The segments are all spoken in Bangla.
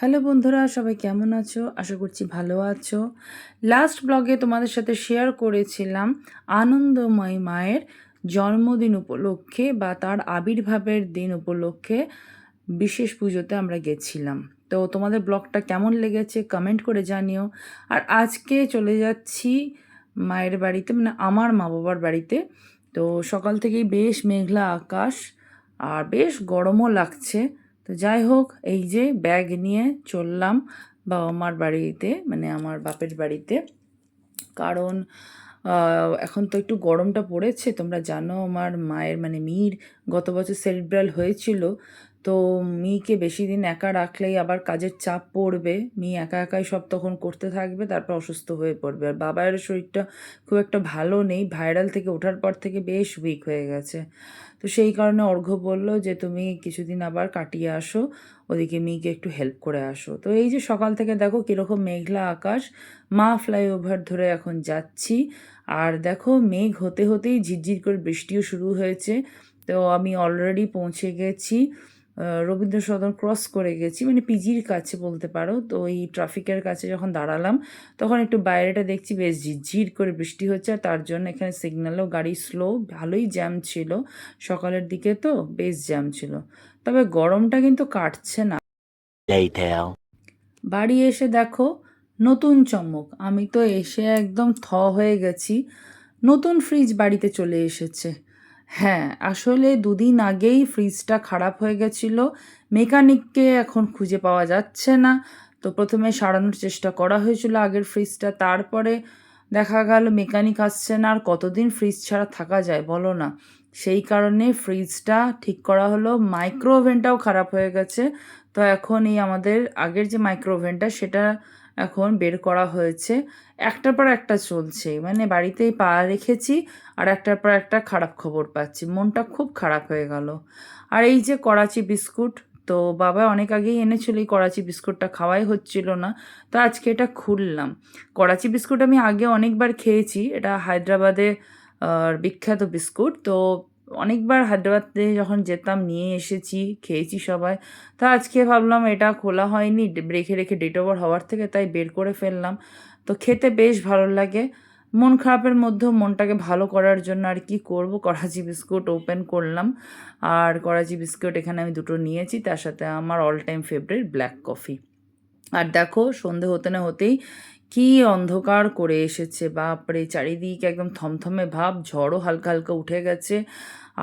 হ্যালো বন্ধুরা, সবাই কেমন আছো? আশা করছি ভালো আছো। লাস্ট ব্লগে তোমাদের সাথে শেয়ার করেছিলাম আনন্দময়ী মায়ের জন্মদিন উপলক্ষে বা তার আবির্ভাবের দিন উপলক্ষে বিশেষ পুজোতে আমরা গেছিলাম। তো তোমাদের ব্লগটা কেমন লেগেছে কমেন্ট করে জানিও। আর আজকে চলে যাচ্ছি মায়ের বাড়িতে, মানে আমার মা বাবার বাড়িতে। তো সকাল থেকেই বেশ মেঘলা আকাশ আর বেশ গরমও লাগছে। তো যাই হোক, এই যে ব্যাগ নিয়ে চললাম বাবা মার বাড়িতে, মানে আমার বাপের বাড়িতে। কারণ এখন তো একটু গরমটা পড়েছে, তোমরা জানো আমার মায়ের মানে মির গত বছর সেরিব্রাল হয়েছিল। তো মিকে বেশি দিন একা রাখলেই আবার কাজের চাপ পড়বে, মি একা একাই সব তখন করতে থাকবে, তারপর অসুস্থ হয়ে পড়বে। আর বাবার শরীরটা খুব একটা ভালো নেই, ভাইরাল থেকে ওঠার পর থেকে বেশ উইক হয়ে গেছে। তো সেই কারণে অর্ঘ্য বলল যে তুমি কিছুদিন আবার কাটিয়ে আসো, ওদিকে মেয়েকে একটু হেল্প করে আসো। তো এই যে সকাল থেকে দেখো কীরকম মেঘলা আকাশ, মা ফ্লাইওভার ধরে এখন যাচ্ছি। আর দেখো মেঘ হতে হতেই ঝিরঝির করে বৃষ্টিও শুরু হয়েছে। তো আমি অলরেডি পৌঁছে গেছি, রবীন্দ্র সদন ক্রস করে গেছি, মানে পিজির কাছে বলতে পারো। তো এই ট্রাফিকের কাছে যখন দাঁড়ালাম তখন একটু বাইরেটা দেখছি বেশ ঝিরঝির করে বৃষ্টি হচ্ছে, আর তার জন্য এখানে সিগন্যালেও গাড়ি স্লো, ভালোই জ্যাম ছিল। সকালের দিকে তো বেশ জ্যাম ছিল, তবে গরমটা কিন্তু কাটছে না। Later. বাড়ি এসে দেখো নতুন চমক, আমি তো এসে একদম হয়ে গেছি। নতুন ফ্রিজ বাড়িতে চলে এসেছে। হ্যাঁ, আসলে দুদিন আগেই ফ্রিজটা খারাপ হয়ে গেছিলো, মেকানিককে এখন খুঁজে পাওয়া যাচ্ছে না। তো প্রথমে সারানোর চেষ্টা করা হয়েছিল আগের ফ্রিজটা, তারপরে দেখা গেল মেকানিক আসছে না। আর কতদিন ফ্রিজ ছাড়া থাকা যায় বলো না? সেই কারণে ফ্রিজটা ঠিক করা হলো। মাইক্রো ওভেনটাও খারাপ হয়ে গেছে। তো এখন এই আমাদের আগের যে মাইক্রো ওভেনটা সেটা এখন বের করা হয়েছে। একটার পর একটা চলছে, মানে বাড়িতেই পা রেখেছি আর একটার পর একটা খারাপ খবর পাচ্ছি, মনটা খুব খারাপ হয়ে গেল। আর এই যে করাচি বিস্কুট, তো বাবা অনেক আগেই এনেছিল, এই করাচি বিস্কুটটা খাওয়াই হচ্ছিল না। তো আজকে এটা খুললাম। করাচি বিস্কুট আমি আগে অনেকবার খেয়েছি, এটা হায়দ্রাবাদে বিখ্যাত বিস্কুট। তো অনেকবার হায়দ্রাবাদে যখন যেতাম নিয়ে এসেছি, খেয়েছি সবাই। তা আজকে ভাবলাম এটা খোলা হয়নি, রেখে রেখে ডেট ওভার হওয়ার থেকে, তাই বের করে ফেললাম। তো খেতে বেশ ভালো লাগে। মন খারাপের মধ্যেও মনটাকে ভালো করার জন্য আর কি করব, করাচি বিস্কুট ওপেন করলাম। আর করাচি বিস্কুট এখানে আমি দুটো নিয়েছি, তার সাথে আমার all time favourite black coffee. আর দেখো সন্ধে হতে না হতেই কি অন্ধকার করে এসেছে, বাপরে চারিদিকে একদম থমথমে ভাব, ঝড়ও হালকা হালকা উঠে গেছে।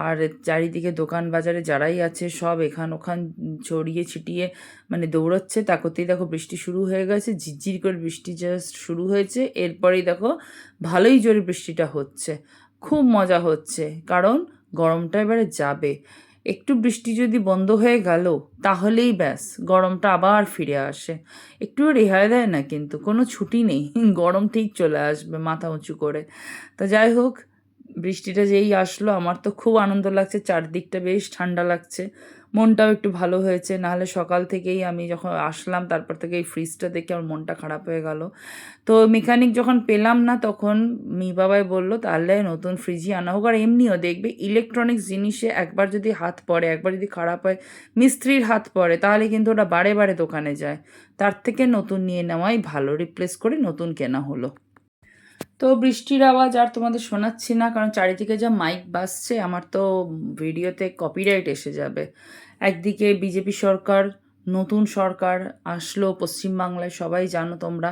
আর চারিদিকে দোকান বাজারে যারাই আছে সব এখান ওখান ছড়িয়ে ছিটিয়ে মানে দৌড়চ্ছে। তাকতেই দেখো বৃষ্টি শুরু হয়ে গেছে, ঝিরঝির করে বৃষ্টি জাস্ট শুরু হয়েছে, এরপরেই দেখো ভালোই জোরে বৃষ্টিটা হচ্ছে। খুব মজা হচ্ছে, কারণ গরমটা এবারে যাবে। একটু বৃষ্টি যদি বন্ধ হয়ে গেল তাহলেই ব্যাস গরমটা আবার ফিরে আসে। একটুও রেহাই দেয় না, কিন্তু কোনো ছুটি নেই, গরম ঠিক চলে আসবে মাথা উঁচু করে। তা যাই হোক, বৃষ্টিটা যেই আসলো আমার তো খুব আনন্দ লাগছে, চারদিকটা বেশ ঠান্ডা লাগছে, মনটাও একটু ভালো হয়েছে। নাহলে সকাল থেকেই আমি যখন আসলাম তারপর থেকে এই ফ্রিজটা দেখে আমার মনটা খারাপ হয়ে গেল। তো মেকানিক যখন পেলাম না তখন মি বাবাই বললো তাহলে নতুন ফ্রিজই আনা হোক। আর এমনিও দেখবে ইলেকট্রনিক্স জিনিসে একবার যদি হাত পড়ে, একবার যদি খারাপ হয়, মিস্ত্রির হাত পড়ে, তাহলে কিন্তু ওটা বারে বারে দোকানে যায়। তার থেকে নতুন নিয়ে নেওয়াই ভালো, রিপ্লেস করে নতুন কেনা হলো। তো বৃষ্টির আওয়াজ আর তোমাদের শোনাচ্ছি না, কারণ চারিদিকে যা মাইক বাজছে, আমার তো ভিডিওতে কপিরাইট এসে যাবে। একদিকে বিজেপি সরকার, নতুন সরকার আসলো পশ্চিমবাংলায়, সবাই জানো তোমরা।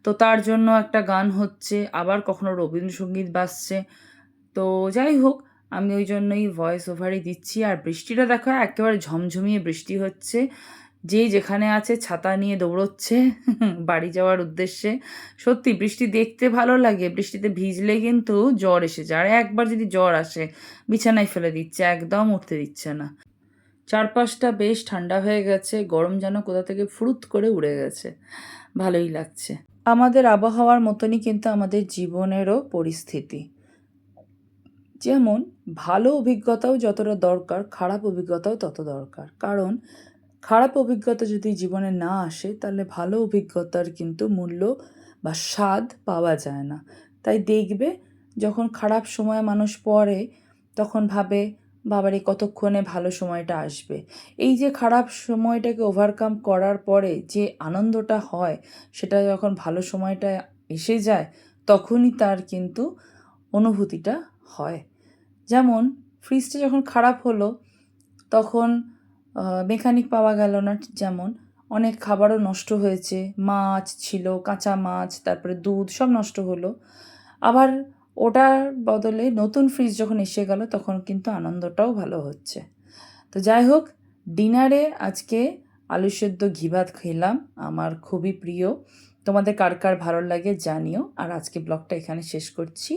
তো তার জন্য একটা গান হচ্ছে, আবার কখনো রবীন্দ্রসঙ্গীত বাজছে। তো যাই হোক, আমি ওই জন্যই ভয়েস ওভারই দিচ্ছি। আর বৃষ্টিটা দেখো একেবারে ঝমঝমিয়ে বৃষ্টি হচ্ছে, যেই যেখানে আছে ছাতা নিয়ে দৌড়চ্ছে বাড়ি যাওয়ার উদ্দেশ্যে। সত্যি বৃষ্টি দেখতে ভালো লাগে, বৃষ্টিতে ভিজলে কিন্তু জ্বর এসে যায়, আর একবার যদি জ্বর আসে বিছানায় ফেলে দিচ্ছে, একদম উঠতে দিচ্ছে না। চারপাশটা বেশ ঠান্ডা হয়ে গেছে, গরম যেন কোথা থেকে ফুরুত করে উড়ে গেছে, ভালোই লাগছে। আমাদের আবহাওয়ার মতনই কিন্তু আমাদের জীবনেরও পরিস্থিতি, যেমন ভালো অভিজ্ঞতাও যতটা দরকার, খারাপ অভিজ্ঞতাও তত দরকার। কারণ খারাপ অভিজ্ঞতা যদি জীবনে না আসে তাহলে ভালো অভিজ্ঞতার কিন্তু মূল্য বা স্বাদ পাওয়া যায় না। তাই দেখবে যখন খারাপ সময় মানুষ পড়ে তখন ভাবে বাবারে কতক্ষণে ভালো সময়টা আসবে। এই যে খারাপ সময়টাকে ওভারকাম করার পরে যে আনন্দটা হয়, সেটা যখন ভালো সময়টা এসে যায়, তখনই তার কিন্তু অনুভূতিটা হয়। যেমন ফ্রিজটা যখন খারাপ হলো, তখন মেকানিক পাওয়া গেল না, যেমন অনেক খাবারও নষ্ট হয়েছে, মাছ ছিল, কাঁচা মাছ, তারপরে দুধ সব নষ্ট হলো। আবার ওটার বদলে নতুন ফ্রিজ যখন এসে গেল, তখন কিন্তু আনন্দটাও ভালো হচ্ছে। তো যাই হোক, ডিনারে আজকে আলু সেদ্ধ ঘি ভাত খেলাম, আমার খুবই প্রিয়। তোমাদের কার কার ভালো লাগে জানিও। আর আজকে ব্লগটা এখানে শেষ করছি।